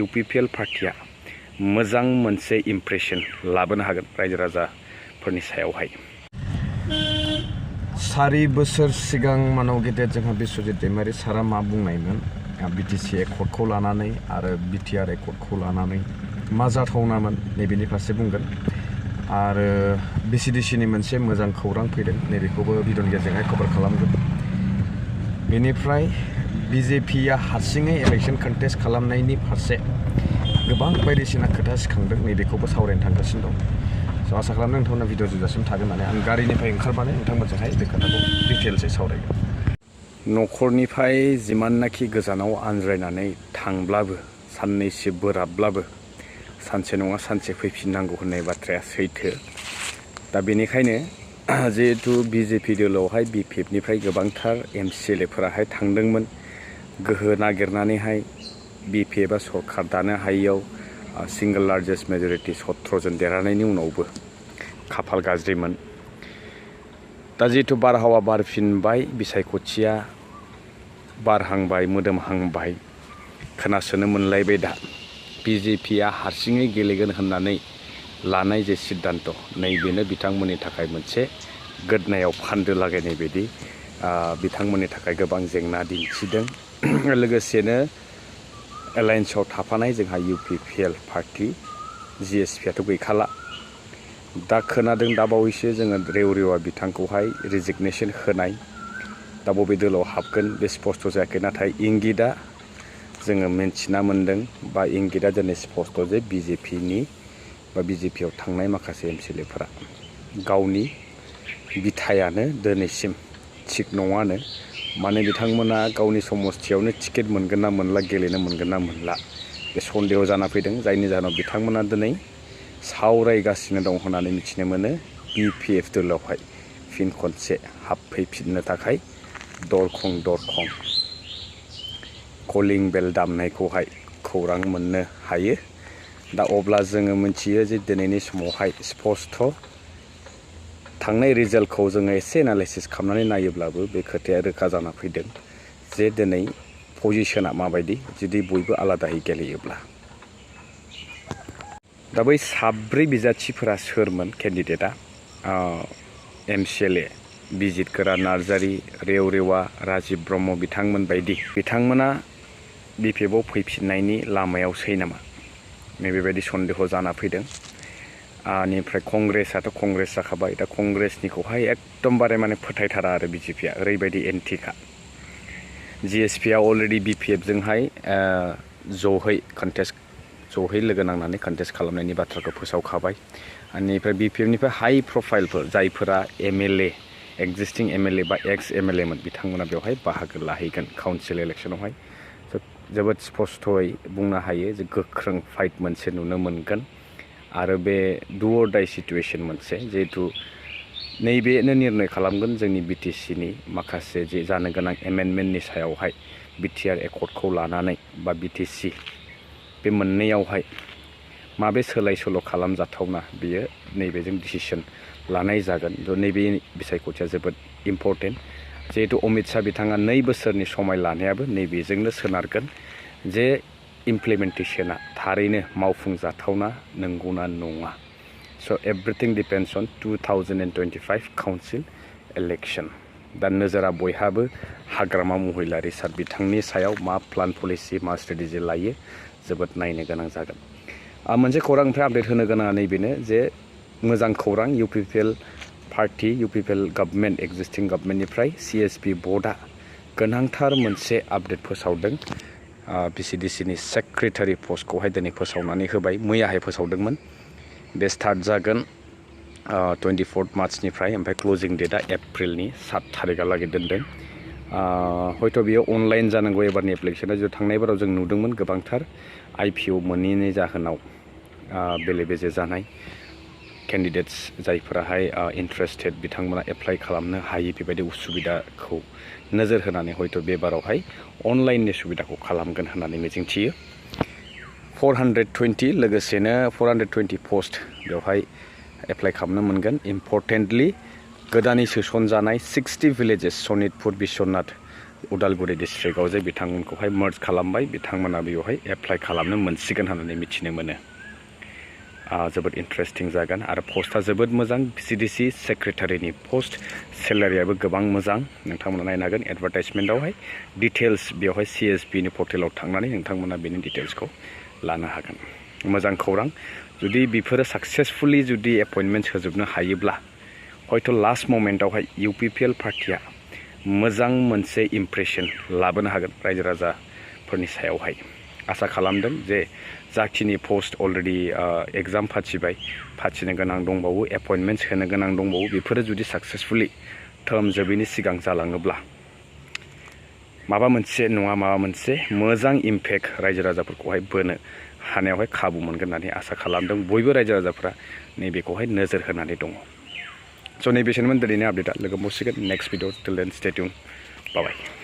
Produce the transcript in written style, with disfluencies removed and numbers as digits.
UPPL पार्टिया मोजां मोनसे इम्प्रेसन लाबोनो हागोन रायजो राजाफोरनि सायावहाय। 4 बोसोर सिगां मानव गेदेर जोंहा बिश्वजित दैमारि सारा मा बुंनायमोन BTC एकर्डखौ लानानै आरो BTR एकर्डखौ लानानै मा जाथावनामोन नैबेनि फारसे बुंगोन आरो BCDCनि मोनसे मोजां खौरां फैदों नैबेखौबो भिडिअनि गेजेरजोंहाय कभार खालामगोन। बेनिफ्राय BJPया हारसिङै इलेक्शन कन्टेस्ट खालामनायनि फारसे गोबां बायदिसिना खोथा सिखांदों नैबेखौबो सावरायनो थांगासिनो दं। स' आसा खालामदों नोंथांमोना भिडिअ जोबजासिम थागोन होननानै आं गारिनिफ्राय ओंखारबानो नोंथांमोनजोंहाय बे खोथाखौ डिटेल्सै सावरायगोन। न'खरनिफ्राय जिमाननाखि गोजानाव आनज्रायनानै थांब्लाबो साननैसो बोराबब्लाबो सानसे नङा सानसे फैफिननांगौ होननाय बाथ्राया सैथो। दा बेनिखायनो जिहेतु BJP दोलोआवहाय BPFनिफ्राय गोबांथार MCLAफोराहाय थांदोंमोन गोहो नागिरनानैहाय BPFआ सरकार दानो हायियाव सिंगल लार्जेस्ट मेजरिटि 17 जन देरहानायनि उनावबो खाफाल गाज्रिमोन। दा जिहेतु बारहावा बारफिनबाय बिसायख'थिया बारहांबाय मोदोमहांबाय खोनासोनो मोनलायबाय दा BJPया हारसिङै गेलेगोन होननानै लानाय जे सिद्धान्त नैबेनो बिथांमोननि थाखाय मोनसे gwदनयाव फान्दो लागायनाय बायदि बिथांमोननि थाखाय गोबां जेंना दिन्थिदों। लोगोसेनो एलायन्सआव थाफानाय जोंहा UPPL पार्टी GSPआथ' गैखाला। दा खोनादों दा बावैसो जोङो रेवरेवा बिथांखौहाय रिजिगनेसन होनाय दा बबे दोलोआव हाबगोन बे स्पष्ट जायाखै नाथाय इंगितआ जोङो मिन्थिना मोन्दों बा इंगितआ दिनै स्पष्ट जे BJPआव थांनाय माखासे MCLAफोरा गावनि बिथायानो दिनैसिम थिग नङानो। माने बिथांमोना गावनि समस्थियावनो टिकेट मोनगोन ना मोनला गेलेनो मोनगोन ना मोनला बे सन्देह जाना फैदों जायनि जाहोनाव बिथांमोना दिनै सावरायगासिनो दं होननानै मिथिनो मोनो BPF दोलोआवहाय फिन खनसे हाबफैफिननो थाखाय दरखं दरखं कलिं बेल दामनायखौहाय खौरां मोननो हायो। दा अब्ला जोङो मिथियो जे दिनैनि समावहाय स्पष्ट थांनाय रिजाल्टखौ जोङो एसे एनालाइसिस खालामनानै नायोब्लाबो बे खोथाया रोखा जाना फैदों जे दिनै पजिशना माबायदि जुदि बयबो आलादायै गेलेयोब्ला। दा बै 4 बिजाथिफोरा सोरमोन केन्डिडेटआ MCLA बिजित गोरा नार्जारि रेवरेवा राजिब ब्रह्म बिथांमोन बायदि बिथांमोना BPFआव फैफिननायनि लामायावसै नामा नैबेबायदि सन्देह जाना फैदों। बेनिफ्राय कंग्रेसआथ' कंग्रेस जाखाबाय दा कंग्रेसनिखौहाय एकदमबारे माने फोथायथारा आरो BJPआ ओरैबायदि एन्टिखा। GSPआ अलरेडि BPFजोंहाय जहै लोगो नांनानै कन्टेस्ट खालामनायनि बाथ्राखौ फोसावखाबाय। बेनिफ्राय BPFनिफ्राय हाई प्रफाइलफोर जायफोरा MLA एक्जिस्टिं MLA बा एक्स MLAमोन बिथांमोना बेवहाय बाहागो लाहैगोन काउन्सिल इलेक्सनावहाय। जोबोद स्पष्टयै बुंनो हायो जे गोख्रों फाइट मोनसे नुनो मोनगोन आरो बे डु अर डाइ सिटुएसन मोनसे जिहेतु नैबेनो निर्णय खालामगोन जोंनि BTCनि माखासे जे जानो गोनां एमेन्डमेन्टनि सायावहाय BTR एकर्डखौ लानानै बा BTC बे मोननैयावहाय माबे सोलाय सोल' खालामजाथावना बियो नैबेजों डिसिसन लानाय जागोन। नैबे बिसायख'थिया जोबोद इम्परटेन्ट जिहेतु अमित शाह बिथाङा 2 बोसोरनि समाय लानायाबो नैबेजोंनो सोनारगोन जे इमप्लिमेन्टेसना थारैनो मावफुंजाथावना नंगौना नङा। So' everything depends on 2025 council election. दा नोजोरा बयहाबो हाग्रामा महिलारि सार बिथांनि सायाव मा प्लान पलिसि मा स्ट्रेटेजि लायो जोबोद नायनो गोनां जागोन। मोनसे खौरांनिफ्राय आपडेट होनो गोनाङा नैबेनो जे मोजां खौरां UPPL party UPPL government existing गभर्नमेन्टनिफ्राय CSP बर्डआ गोनांथार मोनसे आपडेट फोसावदों। BCDCनि सेक्रेटारि पस्टखौहाय दिनै फोसावनानै होबाय मैयाहाय फोसावदोंमोन। बे स्टार्ट जागोन 24 मार्चनिफ्राय ओमफ्राय क्लजिं डेटआ एप्रिलनि 7 थारिखहालागै दोनदों। हयथ' बियो अनलाइन जानांगौ एबारनि एप्लिकेशना जो थांनाय बाराव जों नुदोंमोन गोबांथार IPO मोनैनि जाहोनाव बेले बेजे जानाय केन्डिडेट्स जायफोराहाय इन्टारेस्टेड बिथांमोना एप्लाइ खालामनो हायि बेबायदि उसुबिदाखौ नोजोर होनानै हयथ' बे बारावहाय अनलाइननि सुबिदाखौ खालामगोन होननानै मिजिंथियो। 420 लोगोसेनो 420 पस्ट बेवहाय एप्लाइ खालामनो मोनगोन। इम्परटेन्टलि गोदानै सोसनजानाय 60 भिलेजेस सनितपुर बिश्वनाथ उदालगुरि डिस्ट्रिक्टआव जे बिथांमोनखौहाय मार्ज खालामबाय बिथांमोना बेवहाय एप्लाइ खालामनो मोनसिगोन होननानै मिथिनो मोनो जोबोद इन्टारेस्टिं जागोन आरो पस्टआ जोबोद मोजां CDC सेक्रेटारिनि पस्ट सेलारियाबो गोबां मोजां नोंथांमोना नायनो हागोन एडभार्टाइजमेन्टआवहाय डिटेल्स बेवहाय CSP नि पर्टेलाव थांनानै नोंथांमोना बेनि डिटेल्सखौ लानो हागोन मोजां खौरां जुदि बेफोरो साक्सेसफुली जुदि एपइन्टमेन्ट होजोबनो हायोब्ला हयथ' लास्ट मोमेन्टआवहाय UPPL पार्टिया मोजां मोनसे इम्प्रेसन लाबोनो हागोन रायजो राजाफोरनि सायावहाय आसा खालामदों जे जाखिनि पस्ट अलरेडि एग्जाम फाथिनो गोनां दंबावो एपइन्टमेन्ट होनो गोनां दंबावो बेफोरो जुदि साक्सेसफुली टार्म जोबैनि सिगां जालाङोब्ला माबा मोनसे नङा माबा मोनसे मोजां इम्पेक्ट रायजो राजाफोरखौहाय बोनो हानायावहाय खाबु मोनगोन होननानै आसा खालामदों बयबो रायजो राजाफ्रा नैबेखौहाय नोजोर होनानै दङ स' नैबेसोमोन दिनैनि आपडेटआ लोगो मोनसिगोन नेक्स्ट भिडिअ टिल देन स्टे टिउन बाय